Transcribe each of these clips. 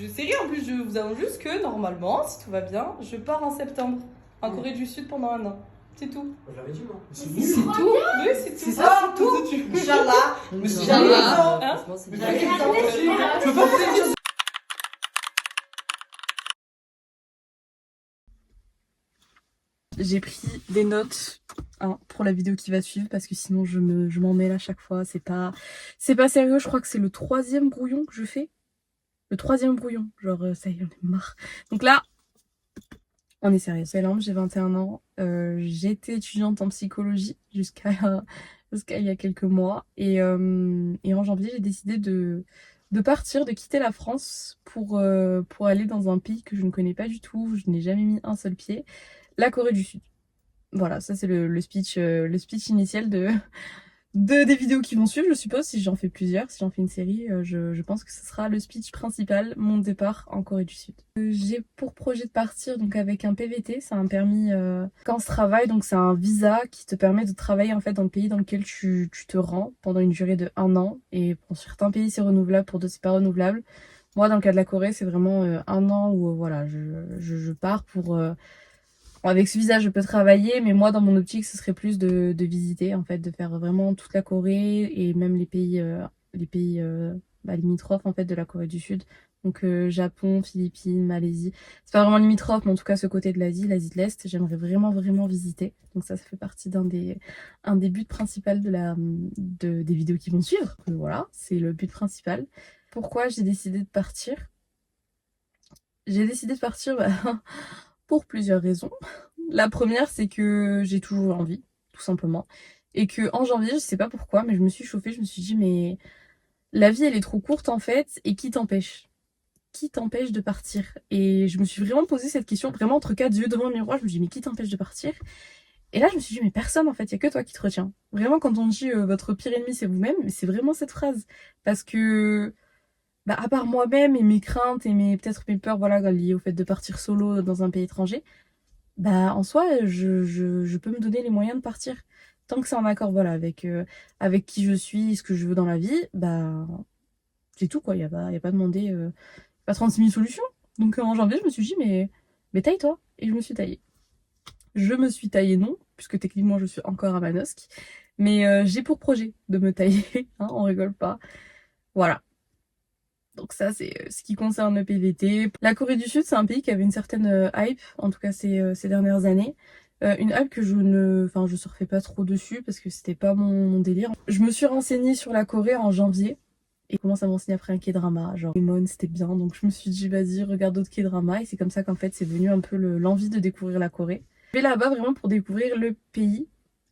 Série, en plus, je vous annonce juste que normalement, si tout va bien, je pars en septembre en Corée du Sud pendant 1 an. C'est tout. Je l'avais dit, moi. C'est tout. Oui, c'est tout. C'est ça, c'est tout. Inch'Allah. Inch'Allah. Hein? Franchement, c'est Mais bien. t'inquiète, je peux pas vous dire. J'ai pris des notes pour la vidéo qui va suivre parce que sinon je m'en mêle à chaque fois. C'est pas sérieux. Je crois que c'est le 3e brouillon que je fais. Le 3e brouillon. Genre, ça y est, on est marre. Donc là, on est sérieux. C'est l'homme, j'ai 21 ans. J'étais étudiante en psychologie jusqu'à il y a quelques mois. Et en janvier, j'ai décidé de partir, de quitter la France pour aller dans un pays que je ne connais pas du tout. Je n'ai jamais mis un seul pied. La Corée du Sud. Voilà, ça c'est le speech initial des vidéos qui vont suivre, je suppose, si j'en fais plusieurs, si j'en fais une série, je pense que ce sera le speech principal, mon départ en Corée du Sud. J'ai pour projet de partir donc avec un PVT, c'est un permis quand on travaille, donc c'est un visa qui te permet de travailler en fait dans le pays dans lequel tu te rends pendant une durée de 1 an, et pour certains pays c'est renouvelable, pour d'autres c'est pas renouvelable. Moi dans le cas de la Corée c'est vraiment 1 an où voilà, je pars pour... avec ce visa, je peux travailler, mais moi, dans mon optique, ce serait plus de visiter, en fait, de faire vraiment toute la Corée et même les pays limitrophes, en fait, de la Corée du Sud. Donc, Japon, Philippines, Malaisie. C'est pas vraiment limitrophe, mais en tout cas, ce côté de l'Asie de l'Est, j'aimerais vraiment, vraiment visiter. Donc ça fait partie d'un des buts principaux des vidéos qui vont suivre. Donc, voilà, c'est le but principal. Pourquoi j'ai décidé de partir? J'ai décidé de partir, pour plusieurs raisons. La première, c'est que j'ai toujours envie, tout simplement. Et que en janvier, je sais pas pourquoi, mais je me suis chauffée, je me suis dit, mais la vie, elle est trop courte en fait, et qui t'empêche? Qui t'empêche de partir? Et je me suis vraiment posé cette question, vraiment entre 4 yeux devant un miroir, je me suis dit, mais qui t'empêche de partir? Et là, je me suis dit, mais personne en fait, il y a que toi qui te retiens. Vraiment, quand on dit votre pire ennemi, c'est vous-même, mais c'est vraiment cette phrase. Parce que à part moi-même et mes craintes et peut-être mes peurs, voilà, liées au fait de partir solo dans un pays étranger, en soi, je peux me donner les moyens de partir. Tant que c'est en accord, voilà, avec qui je suis, ce que je veux dans la vie, c'est tout, quoi. Il y a pas demandé, pas 36 000 solutions. Donc en janvier, je me suis dit, mais taille-toi. Et je me suis taillée. Je me suis taillée, non, puisque techniquement, je suis encore à Manosque. Mais j'ai pour projet de me tailler, hein, on rigole pas. Voilà. Donc ça, c'est ce qui concerne le PVT. La Corée du Sud, c'est un pays qui avait une certaine hype, en tout cas ces dernières années. Une hype que je surfais pas trop dessus parce que c'était pas mon délire. Je me suis renseignée sur la Corée en janvier et commence à m'enseigner après un K-drama. Genre, Lemon, c'était bien, donc je me suis dit, vas-y, regarde d'autres K-dramas. Et c'est comme ça qu'en fait, c'est venu un peu l'envie de découvrir la Corée. Je vais là-bas vraiment pour découvrir le pays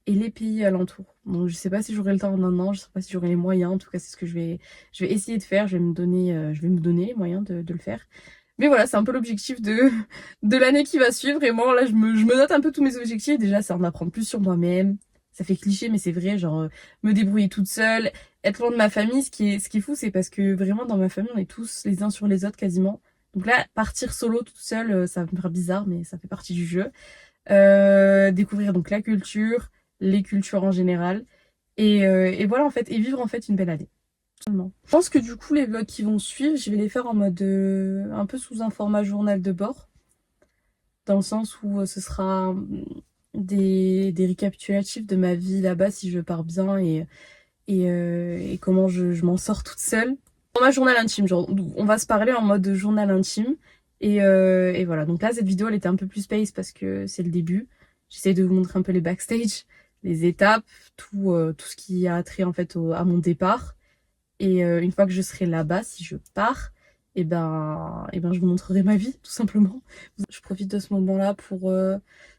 et les pays alentours. Donc je sais pas si j'aurai le temps en 1 an, je sais pas si j'aurai les moyens, en tout cas c'est ce que je vais essayer de faire, je vais me donner les moyens de le faire. Mais voilà, c'est un peu l'objectif de l'année qui va suivre. Vraiment, là je me note un peu tous mes objectifs. Déjà, c'est en apprendre plus sur moi-même. Ça fait cliché, mais c'est vrai, genre me débrouiller toute seule, être loin de ma famille. Ce qui est fou, c'est parce que vraiment dans ma famille, on est tous les uns sur les autres quasiment. Donc là, partir solo toute seule, ça va me faire bizarre, mais ça fait partie du jeu. Découvrir donc la culture, les cultures en général, et voilà en fait, et vivre en fait une belle année. Seulement. Je pense que du coup les vlogs qui vont suivre, je vais les faire en mode un peu sous un format journal de bord, dans le sens où ce sera des récapitulatifs de ma vie là-bas si je pars bien et comment je m'en sors toute seule. Format journal intime, genre on va se parler en mode journal intime. Et voilà, donc là cette vidéo elle était un peu plus space parce que c'est le début. J'essaie de vous montrer un peu les backstage, les étapes, tout ce qui a trait en fait à mon départ. Et une fois que je serai là-bas, si je pars, je vous montrerai ma vie tout simplement. Je profite de ce moment-là pour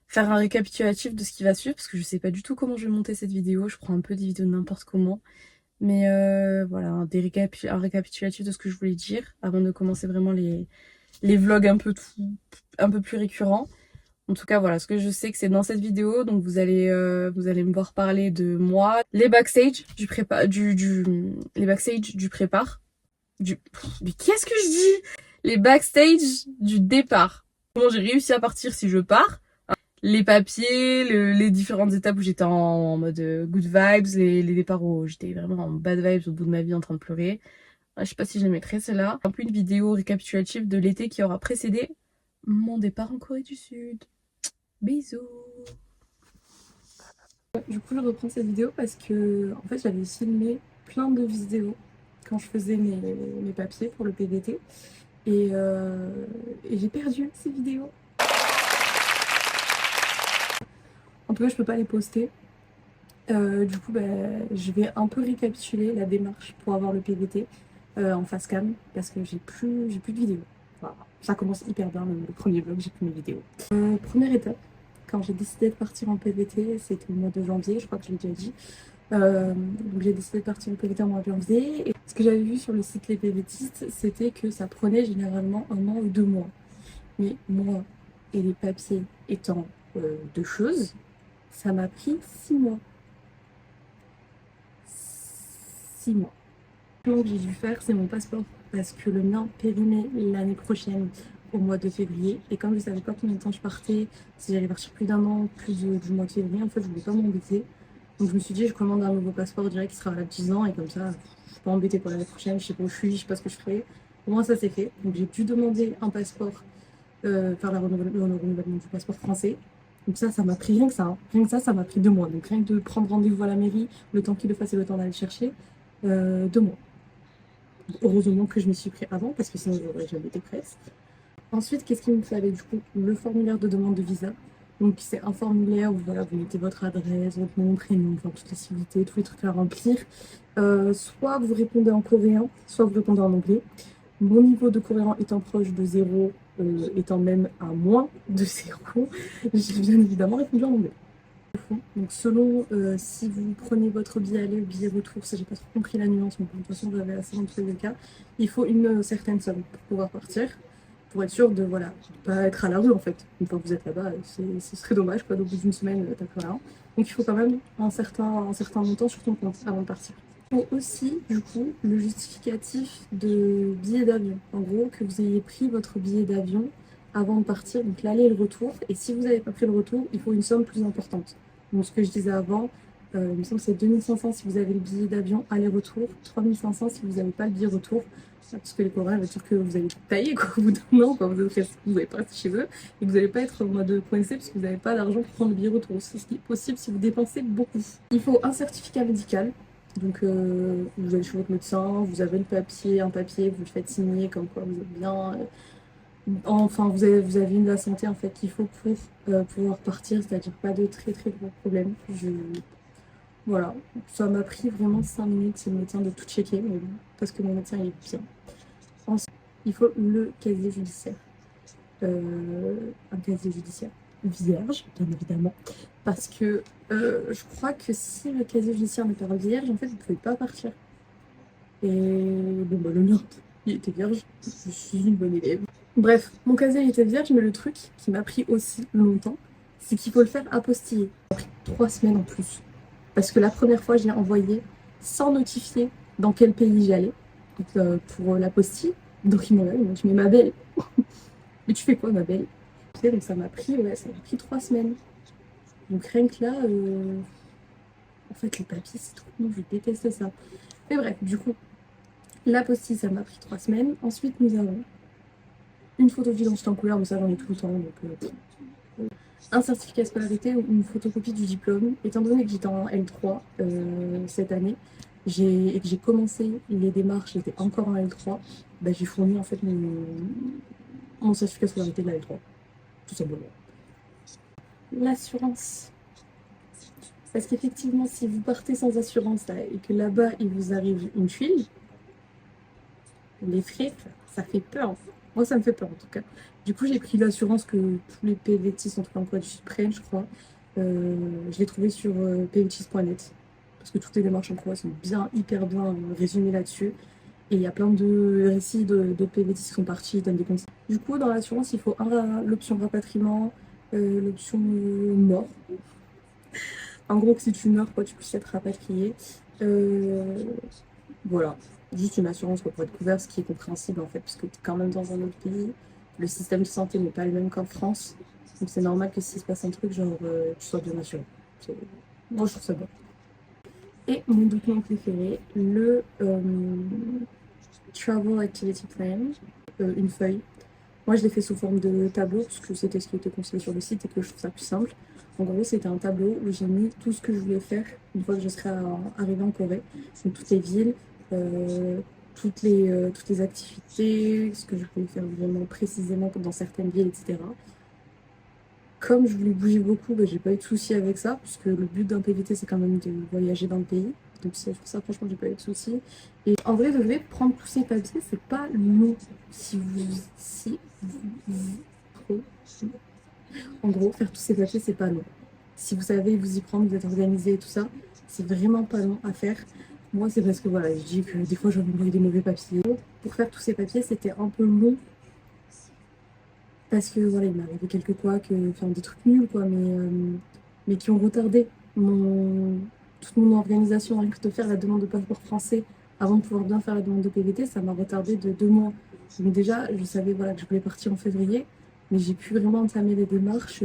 faire un récapitulatif de ce qui va suivre parce que je sais pas du tout comment je vais monter cette vidéo. Je prends un peu des vidéos de n'importe comment. Mais voilà, un récapitulatif de ce que je voulais dire avant de commencer vraiment les vlogs un peu plus récurrents. En tout cas, voilà, ce que je sais que c'est dans cette vidéo, donc vous allez me voir parler de moi, les backstage du prépar, les backstage du prépar, mais qu'est-ce que je dis? Les backstage du départ. Comment j'ai réussi à partir si je pars, hein. Les papiers, les différentes étapes où j'étais en mode good vibes, les départs où j'étais vraiment en bad vibes au bout de ma vie en train de pleurer. Je sais pas si je les mettrai, c'est là. Un peu une vidéo récapitulative de l'été qui aura précédé mon départ en Corée du Sud. Bisous. Du coup, je reprends cette vidéo parce que en fait, j'avais filmé plein de vidéos quand je faisais mes papiers pour le PVT et j'ai perdu ces vidéos. En tout cas, je peux pas les poster. Du coup, je vais un peu récapituler la démarche pour avoir le PVT en face cam parce que j'ai plus de vidéos. Voilà. Ça commence hyper bien le premier vlog, j'ai plus mes vidéos. Première étape, quand j'ai décidé de partir en PVT, c'était le mois de janvier, je crois que je l'ai déjà dit. Donc j'ai décidé de partir en PVT en mois de janvier. Et ce que j'avais vu sur le site Les PVTistes, c'était que ça prenait généralement 1 an ou 2 mois. Mais moi et les papiers étant deux choses, ça m'a pris 6 mois. 6 mois. Ce que j'ai dû faire, c'est mon passeport parce que le mien périmait l'année prochaine au mois de février. Et comme je savais pas combien de temps je partais, si j'allais partir plus d'1 an, du mois de février, en fait, je voulais pas m'embêter. Donc je me suis dit, je commande un nouveau passeport direct qui sera valable 10 ans et comme ça, je suis pas embêtée pour l'année prochaine, je sais pas où je suis, je sais pas ce que je ferai. Au moins ça c'est fait. Donc j'ai dû demander un passeport, faire le renouvellement du passeport français. Donc ça m'a pris rien que ça. Hein. Rien que ça m'a pris 2 mois. Donc rien que de prendre rendez-vous à la mairie, le temps qu'il le fasse et le temps d'aller le chercher, 2 mois. Heureusement que je m'y suis pris avant parce que sinon j'aurais jamais été prête. Ensuite, qu'est-ce qu'il me fallait du coup? Le formulaire de demande de visa. Donc c'est un formulaire où voilà, vous mettez votre adresse, votre nom, prénom, enfin toutes les civilités, tous les trucs à remplir. Soit vous répondez en coréen, soit vous répondez en anglais. Mon niveau de coréen étant proche de 0, étant même à moins de 0, j'ai bien évidemment répondu en anglais. Donc selon si vous prenez votre billet aller ou billet retour, ça j'ai pas trop compris la nuance, mais de toute façon vous avez assez dans tous les cas, il faut une certaine somme pour pouvoir partir, pour être sûr de voilà, de pas être à la rue en fait. Une fois que vous êtes là-bas, ce serait dommage quoi, au bout d'une semaine t'as plus rien. Donc il faut quand même un certain montant sur ton compte avant de partir. Il faut aussi du coup le justificatif de billet d'avion. En gros que vous ayez pris votre billet d'avion avant de partir, donc l'aller et le retour. Et si vous n'avez pas pris le retour, il faut une somme plus importante. Donc ce que je disais avant, il me semble que c'est 2500 si vous avez le billet d'avion aller-retour, 3500 si vous n'avez pas le billet retour. Parce que les Coréens veulent dire que vous allez tailler quoi, au bout d'un an, quand vous n'allez pas rester chez eux et que vous n'allez pas être en mode coincé parce que vous n'avez pas d'argent pour prendre le billet retour. C'est ce qui est possible si vous dépensez beaucoup. Il faut un certificat médical. Donc vous allez chez votre médecin, vous avez le papier, un papier, vous le faites signer comme quoi vous êtes bien. Enfin, vous avez une la santé en fait qu'il faut pour pouvoir partir, c'est-à-dire pas de très très gros problèmes. Voilà, ça m'a pris vraiment 5 minutes, c'est le médecin de tout checker, mais bon, parce que mon médecin il est bien. Ensuite, il faut le casier judiciaire. Un casier judiciaire vierge, bien évidemment, parce que je crois que si le casier judiciaire n'est pas vierge, en fait, vous ne pouvez pas partir. Et bon, bah, le mien, il était vierge, je suis une bonne élève. Bref, mon casier était vierge, mais le truc qui m'a pris aussi longtemps, c'est qu'il faut le faire apostiller. Ça a pris 3 semaines en plus. Parce que la première fois, je l'ai envoyé sans notifier dans quel pays j'allais pour l'apostille. Donc ils m'ont dit, mais ma belle, mais tu fais quoi ma belle? Donc ça m'a pris 3 semaines. Donc rien que là, en fait les papiers c'est trop long, je déteste ça. Mais bref, du coup, l'apostille ça m'a pris 3 semaines. Ensuite nous avons une photo d'identité en couleur, mais ça j'en ai tout le temps, donc un certificat de scolarité ou une photocopie du diplôme. Étant donné que j'étais en L3 cette année et que j'ai commencé les démarches, j'étais encore en L3, j'ai fourni en fait mon certificat de scolarité de la L3, tout simplement. L'assurance. Parce qu'effectivement, si vous partez sans assurance là, et que là-bas il vous arrive une tuile, les frais, ça fait peur. Moi, ça me fait peur en tout cas. Du coup, j'ai pris l'assurance que tous les PVT sont en Corée du Sud prennent, je crois. Je l'ai trouvé sur pvtis.net. Parce que toutes les démarches en Corée sont hyper bien résumées là-dessus. Et il y a plein de récits de PVT qui sont partis, ils donnent des conseils. Du coup, dans l'assurance, il faut l'option rapatriement, l'option mort. En gros, que si tu meurs, tu puisses être rapatrié. Voilà. Juste une assurance pour être couvert, ce qui est compréhensible en fait, parce que tu es quand même dans un autre pays. Le système de santé n'est pas le même qu'en France. Donc c'est normal que s'il se passe un truc, genre tu sois bien assuré. Moi je trouve ça bon. Et mon document préféré, Travel Activity Plan, une feuille. Moi, je l'ai fait sous forme de tableau, parce que c'était ce qui était conseillé sur le site et que je trouve ça plus simple. En gros, c'était un tableau où j'ai mis tout ce que je voulais faire une fois que je serais arrivée en Corée. Donc, toutes les villes, toutes les activités, ce que je voulais faire vraiment précisément dans certaines villes, etc. Comme je voulais bouger beaucoup, bah, j'ai pas eu de soucis avec ça, puisque le but d'un PVT, c'est quand même de voyager dans le pays. Donc c'est pour ça, franchement, j'ai pas eu de soucis. Et en vrai, de vrai, prendre tous ces papiers, c'est pas long. En gros, faire tous ces papiers, c'est pas long. Si vous savez vous y prendre, vous êtes organisé et tout ça, c'est vraiment pas long à faire. Moi, c'est parce que voilà, je dis que des fois, j'ai envoyé des mauvais papiers. Pour faire tous ces papiers, c'était un peu long. Parce que voilà, il m'est arrivé quelques couacs, enfin des trucs nuls quoi, mais qui ont retardé toute mon organisation. Rien que de faire la demande de passeport français avant de pouvoir bien faire la demande de PVT, ça m'a retardé de 2 mois. Mais déjà, je savais voilà, que je voulais partir en février, mais j'ai pu vraiment entamer les démarches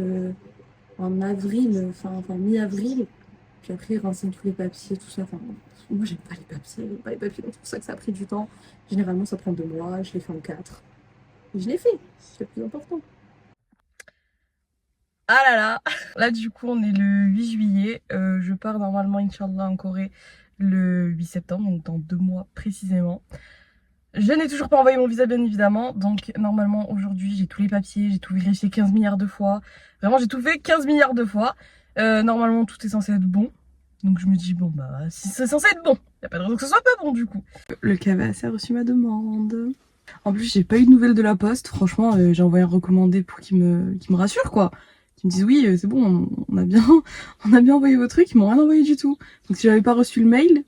en avril, enfin mi-avril. Puis après, renseigne tous les papiers, tout ça. Enfin, moi, j'aime pas les papiers, donc c'est pour ça que ça a pris du temps. Généralement, ça prend 2 mois, je l'ai fait en 4. Je l'ai fait, c'est le plus important. Ah là là. Là du coup on est le 8 juillet, je pars normalement Inch'Allah en Corée le 8 septembre, donc dans 2 mois précisément. Je n'ai toujours pas envoyé mon visa bien évidemment, donc normalement aujourd'hui j'ai tous les papiers, j'ai tout vérifié 15 milliards de fois. Vraiment j'ai tout fait 15 milliards de fois. Normalement tout est censé être bon. Donc je me dis bon bah si c'est censé être bon, y a pas de raison que ce soit pas bon du coup. Le KVAC a reçu ma demande. En plus j'ai pas eu de nouvelles de la poste, franchement j'ai envoyé un recommandé pour qu'il me rassure quoi. Qui me disent oui c'est bon, on a bien envoyé vos trucs, ils m'ont rien envoyé du tout. Donc si j'avais pas reçu le mail,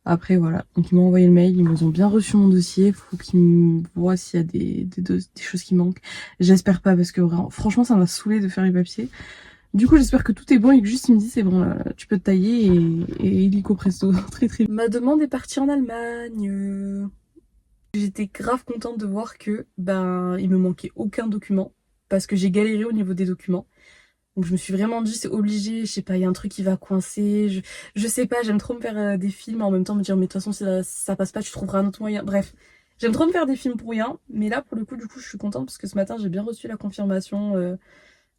après voilà, donc ils m'ont envoyé le mail, ils m'ont bien reçu mon dossier, faut qu'ils me voient s'il y a des choses qui manquent. J'espère pas parce que vraiment, franchement ça m'a saoulé de faire les papiers. Du coup j'espère que tout est bon et que juste ils me disent c'est bon là, tu peux te tailler et illico presto, très très. Ma demande est partie en Allemagne. J'étais grave contente de voir que ben il me manquait aucun document parce que j'ai galéré au niveau des documents. Donc je me suis vraiment dit c'est obligé, je sais pas, il y a un truc qui va coincer, je sais pas, j'aime trop me faire des films en même temps me dire mais de toute façon si ça passe pas tu trouveras un autre moyen. Bref, j'aime trop me faire des films pour rien, mais là pour le coup du coup je suis contente parce que ce matin j'ai bien reçu la confirmation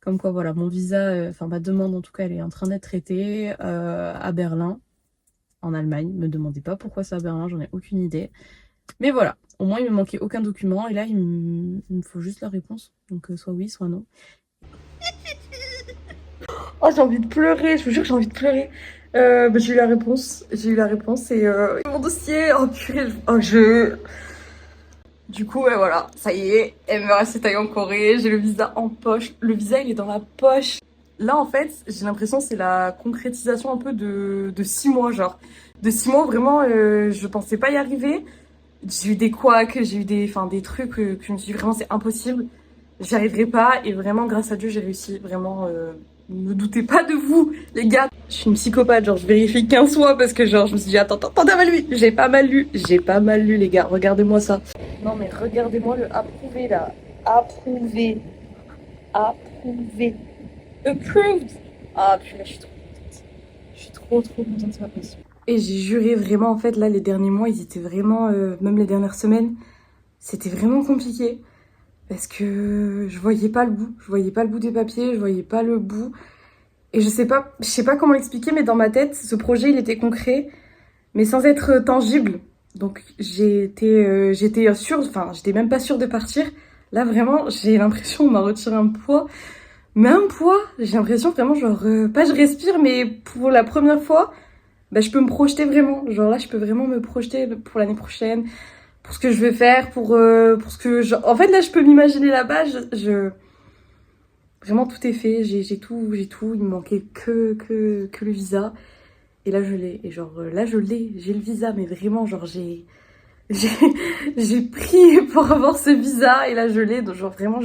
comme quoi voilà mon visa, enfin ma demande en tout cas elle est en train d'être traitée à Berlin, en Allemagne. Me demandez pas pourquoi c'est à Berlin, j'en ai aucune idée. Mais voilà, au moins il me manquait aucun document et là il me faut juste la réponse, donc soit oui soit non. Oh j'ai envie de pleurer, je vous jure que j'ai envie de pleurer. J'ai eu la réponse, et mon dossier, oh purée, Du coup ouais voilà, ça y est, MRS est allée en Corée, j'ai le visa en poche, le visa il est dans la poche. Là en fait j'ai l'impression que c'est la concrétisation un peu de 6 mois genre. De 6 mois vraiment je pensais pas y arriver. J'ai eu des couacs, j'ai eu des trucs que je me suis dit vraiment c'est impossible. J'y arriverai pas et vraiment grâce à Dieu j'ai réussi. Vraiment, ne doutez pas de vous les gars. Je suis une psychopathe, genre je vérifie 15 fois parce que genre je me suis dit attends t'as mal lu. J'ai pas mal lu les gars, regardez-moi ça. Non mais regardez-moi le approuvé là. Approuvé. Approved. Ah putain je suis trop contente. Je suis trop contente, c'est pas possible. Et j'ai juré vraiment, en fait, là, les derniers mois, ils étaient vraiment, même les dernières semaines, c'était vraiment compliqué. Parce que je voyais pas le bout. Je voyais pas le bout des papiers, je voyais pas le bout. Et je sais pas comment l'expliquer, mais dans ma tête, ce projet, il était concret, mais sans être tangible. Donc j'étais sûre, enfin, j'étais même pas sûre de partir. Là, vraiment, j'ai l'impression, on m'a retiré un poids. Mais un poids, j'ai l'impression vraiment, genre, pas je respire, mais pour la première fois, bah, je peux me projeter vraiment. Genre là, je peux vraiment me projeter pour l'année prochaine, pour ce que je vais faire, pour ce que... En fait, là, je peux m'imaginer là-bas. Vraiment, tout est fait. J'ai tout. Il me manquait que le visa. Et là, je l'ai. Et genre, là, je l'ai. J'ai le visa, mais vraiment, genre, j'ai prié pour avoir ce visa. Et là, je l'ai. Donc, genre, vraiment,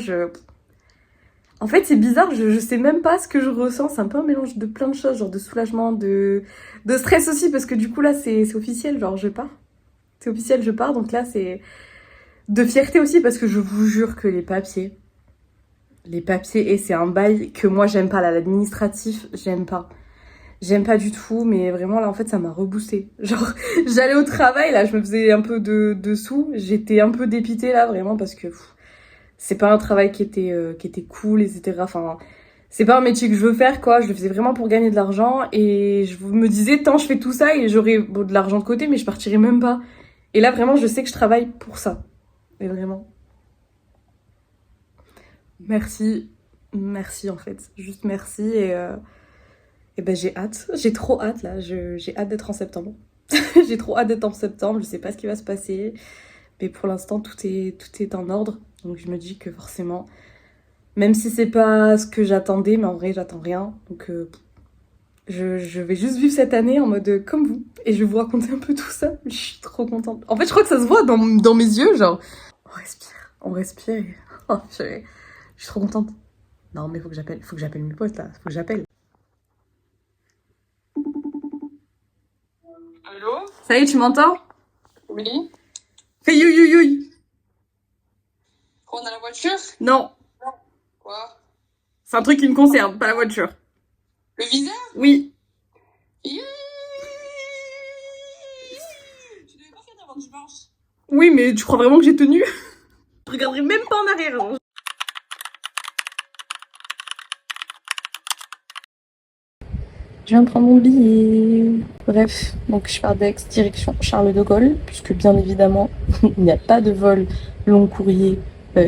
En fait, c'est bizarre, je sais même pas ce que je ressens. C'est un peu un mélange de plein de choses, genre de soulagement, de stress aussi, parce que du coup, là, c'est officiel, genre, je pars. C'est officiel, je pars. Donc là, c'est de fierté aussi, parce que je vous jure que les papiers, et c'est un bail que moi, j'aime pas, là, l'administratif, j'aime pas. J'aime pas du tout, mais vraiment là en fait ça m'a reboosté. Genre j'allais au travail là, je me faisais un peu de sous, j'étais un peu dépitée là vraiment parce que c'est pas un travail qui était cool, etc. Enfin, c'est pas un métier que je veux faire quoi, je le faisais vraiment pour gagner de l'argent et je me disais tant je fais tout ça et j'aurais bon, de l'argent de côté mais je partirais même pas. Et là vraiment je sais que je travaille pour ça. Et vraiment. Merci. Merci en fait. Juste merci et ben j'ai hâte. J'ai trop hâte là. J'ai hâte d'être en septembre. J'ai trop hâte d'être en septembre. Je sais pas ce qui va se passer. Mais pour l'instant tout est en ordre. Donc je me dis que forcément, même si c'est pas ce que j'attendais, mais en vrai j'attends rien. Donc je vais juste vivre cette année en mode comme vous. Et je vais vous raconter un peu tout ça. Je suis trop contente. En fait je crois que ça se voit dans mes yeux. Genre on respire. On respire. Oh, je suis trop contente. Non mais faut que j'appelle mes potes là. Faut que j'appelle. Allô? Ça y est, tu m'entends? Oui? Fais you you you. On a la voiture? Non, Quoi? c'est un truc qui me concerne, pas la voiture. Le visa? Oui. Youhou. Tu devais pas faire avant dimanche. Oui, mais tu crois vraiment que j'ai tenu? Je regarderai même pas en arrière. Genre. Je viens de prendre mon billet. Bref, donc je pars d'Aix direction Charles de Gaulle, puisque bien évidemment, il n'y a pas de vol long courrier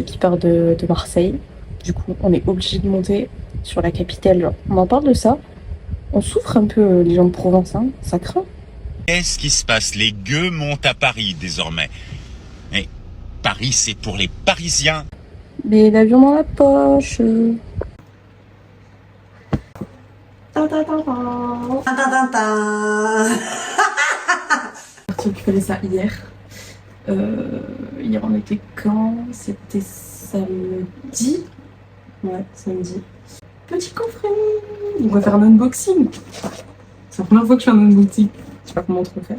qui part de Marseille. Du coup, on est obligé de monter sur la capitale. Genre. On en parle de ça. On souffre un peu, les gens de Provence, hein. Ça craint. Qu'est-ce qui se passe? Les gueux montent à Paris désormais. Mais Paris, c'est pour les Parisiens. Mais l'avion dans la poche. J'ai récupéré ça hier. Hier on était quand? C'était samedi. Ouais, samedi. Petit coffret. On va faire un unboxing. C'est la première fois que je fais un unboxing. Je sais pas comment trop faire.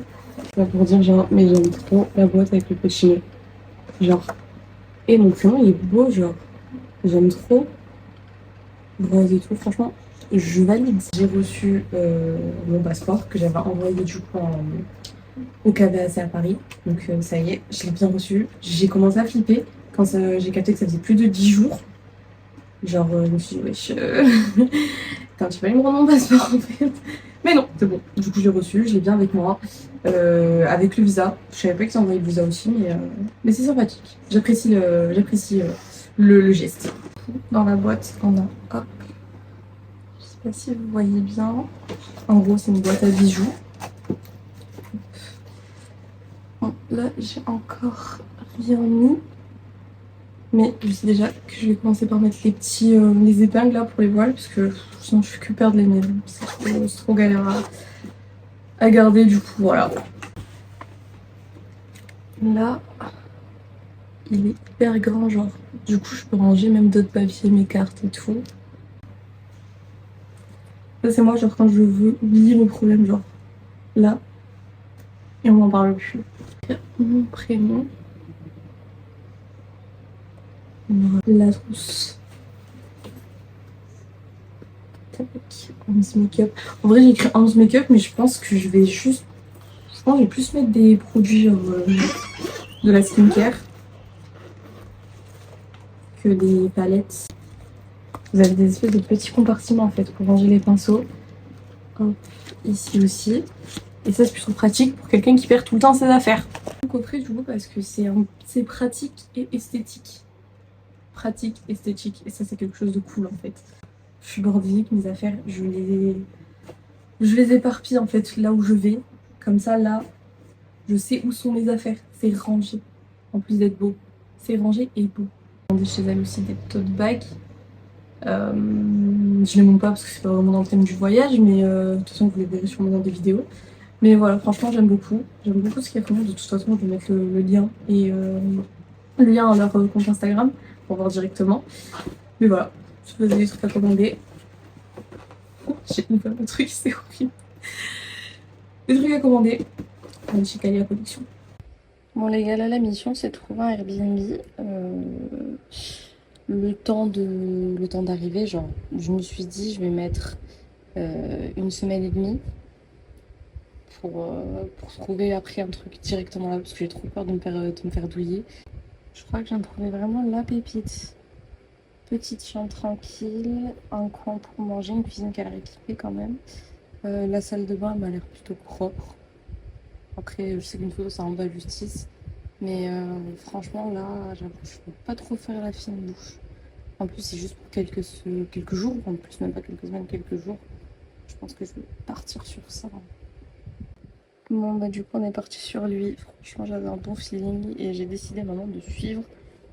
C'est pour dire genre, mais j'aime trop la boîte avec le petit nez. Genre. Et mon prénom il est beau, genre. J'aime trop. Rose et tout, franchement. Je valide. J'ai reçu mon passeport que j'avais envoyé du coup au KBAC à Paris. Donc ça y est, je l'ai bien reçu. J'ai commencé à flipper quand j'ai capté que ça faisait plus de 10 jours. Genre, je me suis dit, wesh, quand tu vas me rendre mon passeport en fait. Mais non, c'est bon. Du coup, j'ai reçu, je l'ai bien avec moi. Avec le visa. Je savais pas qu'ils envoyaient le visa aussi, mais c'est sympathique. J'apprécie le geste. Dans la boîte, on a, hop, je sais pas si vous voyez bien. En gros, c'est une boîte à bijoux. Bon, là, j'ai encore rien mis. Mais je sais déjà que je vais commencer par mettre les épingles là pour les voiles. Parce que sinon, je fais que perdre les miennes. C'est trop galère à garder, du coup, voilà. Là, il est hyper grand, genre. Du coup, je peux ranger même d'autres papiers, mes cartes et tout. Ça, c'est moi, genre, quand je veux oublier mes problèmes, genre, là. Et on m'en parle plus. Mon prénom. La trousse. Tac. 11 make-up. En vrai, j'ai écrit 11 make-up, mais je pense que je vais juste. Je pense que je vais plus mettre des produits genre, de la skincare que des palettes. Vous avez des espèces de petits compartiments en fait pour ranger les pinceaux. Hop, ici aussi. Et ça, c'est plutôt pratique pour quelqu'un qui perd tout le temps ses affaires. Le coffret du coup parce que c'est pratique et esthétique. Pratique, esthétique. Et ça, c'est quelque chose de cool en fait. Je suis bordélique, mes affaires, je les éparpille en fait là où je vais. Comme ça, là, je sais où sont mes affaires. C'est rangé. En plus d'être beau. C'est rangé et beau. J'ai chez elle aussi des tote bags. Je les montre pas parce que c'est pas vraiment dans le thème du voyage, mais de toute façon vous les verrez sûrement dans des vidéos. Mais voilà, franchement j'aime beaucoup ce qu'elles font. De toute façon je vais mettre le lien et le lien à leur compte Instagram pour voir directement. Mais voilà, si vous avez des trucs à commander, j'ai ouvert le truc, c'est horrible. Des trucs à commander, chez Calia Collection. Bon les gars, là la mission c'est de trouver un Airbnb. Le temps d'arriver, genre, je me suis dit, je vais mettre 1 semaine et demie pour trouver après un truc directement là parce que j'ai trop peur de me faire douiller. Je crois que j'ai trouvé vraiment la pépite. Petite chambre tranquille, un coin pour manger, une cuisine qui a l'air équipée quand même. La salle de bain m'a l'air plutôt propre. Après, je sais qu'une photo ça rend pas justice. Mais franchement, là, j'avoue, je peux pas trop faire la fine bouche. En plus, c'est juste pour quelques jours. En plus, même pas quelques semaines, quelques jours. Je pense que je vais partir sur ça. Bon, bah, du coup, on est parti sur lui. Franchement, j'avais un bon feeling et j'ai décidé maintenant de suivre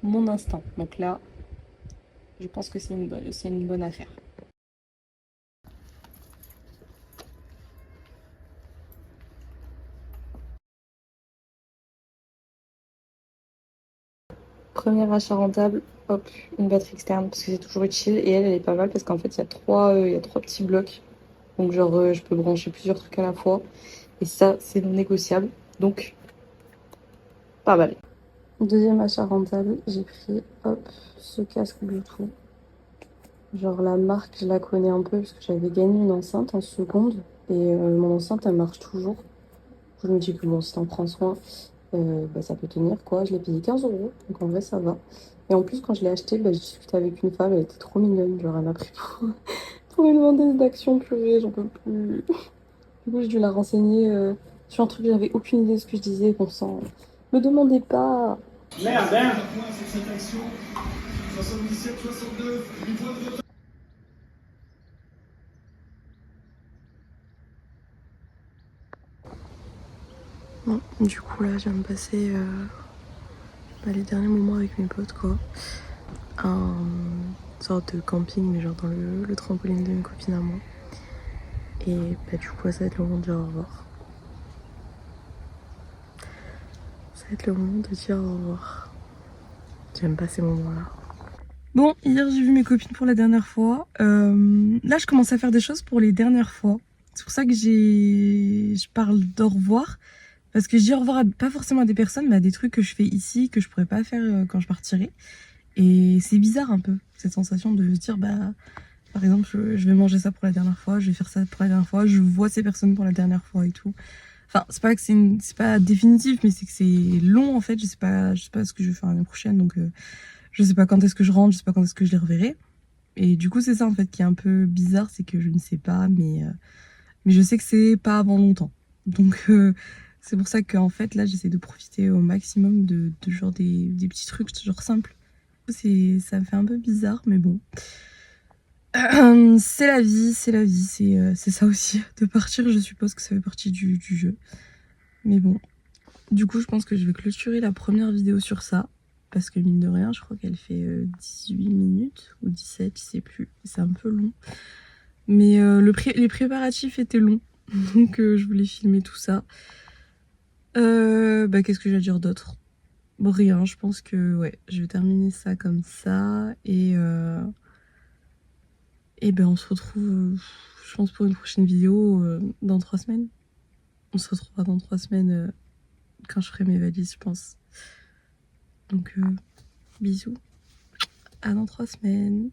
mon instinct. Donc là, je pense que c'est une bonne affaire. Premier achat rentable, hop, une batterie externe parce que c'est toujours utile et elle est pas mal parce qu'en fait il y a trois petits blocs. Donc genre je peux brancher plusieurs trucs à la fois et ça c'est non négociable. Donc pas mal. Deuxième achat rentable, j'ai pris hop ce casque Bluetooth. Genre la marque je la connais un peu parce que j'avais gagné une enceinte en seconde et mon enceinte elle marche toujours. Je me dis que bon si t'en prends soin bah, ça peut tenir quoi. Je l'ai payé 15 euros, donc en vrai ça va. Et en plus quand je l'ai acheté, bah, j'ai discuté avec une femme, elle était trop mignonne, genre elle m'a pris pour une vendeuse d'action, purée, j'en peux plus. Du coup j'ai dû la renseigner sur un truc, j'avais aucune idée de ce que je disais, bon sang. Me demandez pas. Merde, hein. Cette action, 77, 62, une fois de retard. Bon, du coup là je viens de passer les derniers moments avec mes potes quoi. Une sorte de camping mais genre dans le trampoline d'une copine à moi. Et bah du coup ça va être le moment de dire au revoir. Ça va être le moment de dire au revoir. J'aime pas ces moments-là. Bon, hier j'ai vu mes copines pour la dernière fois. Là je commence à faire des choses pour les dernières fois. C'est pour ça que je parle d'au revoir. Parce que je dis au revoir pas forcément à des personnes, mais à des trucs que je fais ici, que je pourrais pas faire quand je partirai. Et c'est bizarre un peu, cette sensation de se dire, bah, par exemple, je vais manger ça pour la dernière fois, je vais faire ça pour la dernière fois, je vois ces personnes pour la dernière fois et tout. Enfin, c'est pas que c'est pas définitif, mais c'est que c'est long en fait. Je sais pas ce que je vais faire l'année prochaine, donc je sais pas quand est-ce que je rentre, je sais pas quand est-ce que je les reverrai. Et du coup, c'est ça en fait qui est un peu bizarre, c'est que je ne sais pas, mais je sais que c'est pas avant longtemps. Donc c'est pour ça qu'en fait là, j'essaie de profiter au maximum de genre des petits trucs genre simples. Ça me fait un peu bizarre, mais bon. C'est la vie, c'est ça aussi. De partir, je suppose que ça fait partie du jeu. Mais bon. Du coup, je pense que je vais clôturer la première vidéo sur ça. Parce que mine de rien, je crois qu'elle fait 18 minutes ou 17, je sais plus. C'est un peu long. Mais les préparatifs étaient longs. Donc je voulais filmer tout ça. Bah, qu'est-ce que je vais dire d'autre? Bon, rien, je pense que ouais, je vais terminer ça comme ça. Et ben on se retrouve, je pense, pour une prochaine vidéo dans 3 semaines. On se retrouvera dans 3 semaines quand je ferai mes valises, je pense. Donc bisous, à dans 3 semaines.